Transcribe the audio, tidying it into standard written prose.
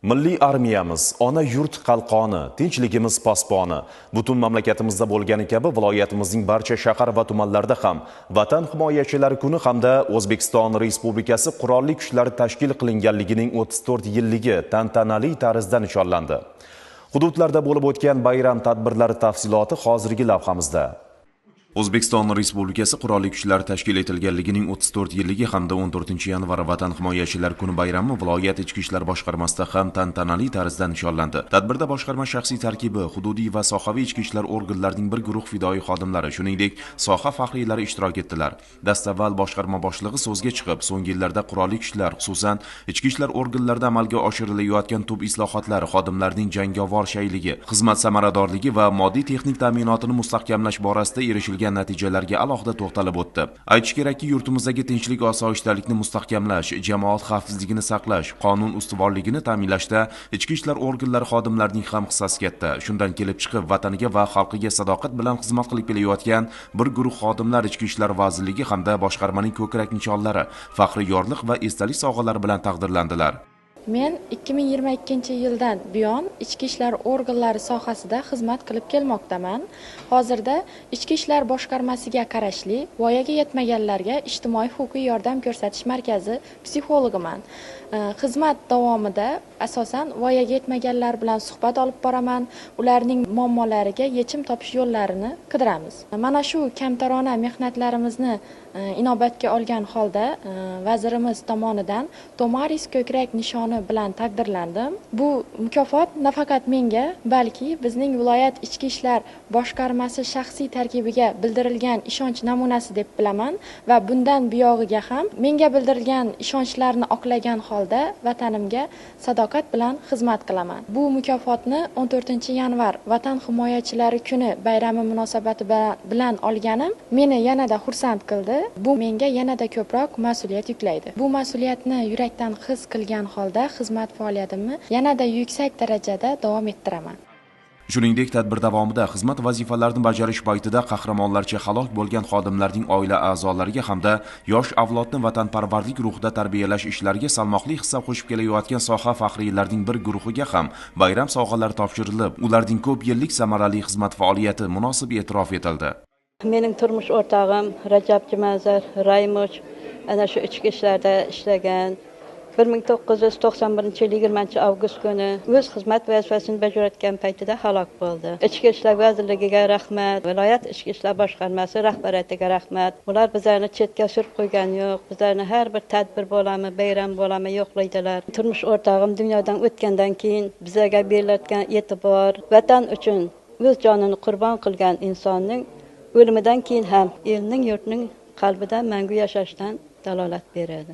Milliy armiyamiz, ona yurt qalqoni, tinchligimiz posboni. Butun mamlakatimizda bo'lgani kabi viloyatimizning barcha shahar va tumanlarida ham Vatan himoyachilari kuni hamda O'zbekiston Respublikasi Qurolli Kuchlari tashkil qilinganligining 34 yilligi tantanali tarzda nishonlandi. Hududlarda bo'lib o'tgan bayram tadbirlari tafsiloti hozirgi lavhamizda. O'zbekiston Respublikasi Qurolli Kuchlari tashkil etilganligining 34 yilligi hamda 14 yanvar Vatan himoyachilari kuni bayrami viloyat ichki ishlar boshqarmasida ham tantanali tarzda nishonlandi. Tadbirda boshqarma shaxsiy tarkibi, hududiy va sohaviy ichki ishlar organlarining bir guruh fidoyi xodimlari, shuningdek, soha faxriylari ishtirok etdilar. Dastavval boshqarma boshlig'i so'zga chiqib, so'nggi yillarda qurolli kuchlar, xususan ichki ishlar organlarida amalga oshirilayotgan tub islohotlar, xodimlarning jangovar shayligi, xizmat samaradorligi va moddiy texnik ta'minotini mustahkamlash borasida erishilgan natijalarga alohida to'xtalib o'tdi. Aytish kerakki, yurtimizdagi tinchlik osoyishtalikni mustahkamlash, jamoat xavfsizligini saqlash, qonun ustuvorligini ta'minlashda ichki ishlar organlari xodimlarining ham hissasi katta. Shundan kelib chiqib, vataniga va xalqiga sadoqat bilan xizmat qilib kelayotgan bir guruh xodimlar Ichki ishlar vazirligi hamda boshqarmaning ko'krak nishonlari, faxriy yorliq va esdalik sovg'alari bilan taqdirlandilar. Men 2022-yildan buyon ichki ishlar organlari sohasida xizmat qilib kelmoqdaman. Hozirda ichki ishlar boshqarmasiga qarashli voyaga yetmaganlarga ijtimoiy huquqiy yordam ko'rsatish markazi psixologiman. Xizmat davomida asosan voyaga yetmaganlar bilan suhbat olib boraman, ularning muammolariga yechim topish yo'llarini qidiramiz. Mana shu kamtarona mehnatlarimizni inobatga olgan holda vazirimiz tomonidan Tomaris ko'krak nishoni bilan taqdirlandim. Bu mukofot nafaqat menga, balki bizning viloyat ichki ishlar boshqarmasi shaxsiy tarkibiga bildirilgan ishonch namunasi deb bilaman va bundan buyog'iga ham menga bildirilgan ishonchlarni oqlagan holda vatanimga sadoqat bilan xizmat qilaman. Bu mukofotni 14-yanvar Vatan himoyachilari kuni bayrami munosabati bilan olganim meni yanada xursand qildi. Bu menga yanada ko'proq mas'uliyat yuklaydi. Bu mas'uliyatni yurakdan his qilgan holda xizmat faoliyatimni yanada yuksak darajada davom ettiraman. Shuningdek, tadbir davomida xizmat vazifalarini bajarish paytida qahramonlarcha halok bo'lgan xodimlarning oila a'zolariga hamda yosh avlodni vatanparvarlik ruhida tarbiyalash ishlariga salmoqli hissa qo'shib kelayotgan soha faxriylarining bir guruhiga ham bayram sovg'alari topshirilib, ularning ko'p yillik samarali xizmat faoliyati munosib e'tirof etildi. Mening turmush o'rtog'im Rajab Jumazar Raymuch ana shu ichki ishlarda ishlagan. 1991-yil 20-avgust kuni o'z xizmat vazifasini bajarayotgan paytida halok bo'ldi. Ichki ishlar vazirligiga rahmat, viloyat ichki ishlar boshqarmasi rahbariyatiga rahmat. Ular bizlarni chetga surib qo'ygani yo'q. Bizlarni har bir tadbir bo'lami, bayram bo'lami yo'qlaydilar. Turmush o'rtog'im dunyodan o'tgandan keyin bizlarga beriladigan e'tibor, vatan uchun o'z jonini qurbon qilgan insonning o'limidan keyin ham elning, yurtning qalbida mangu yashashdan dalolat beradi.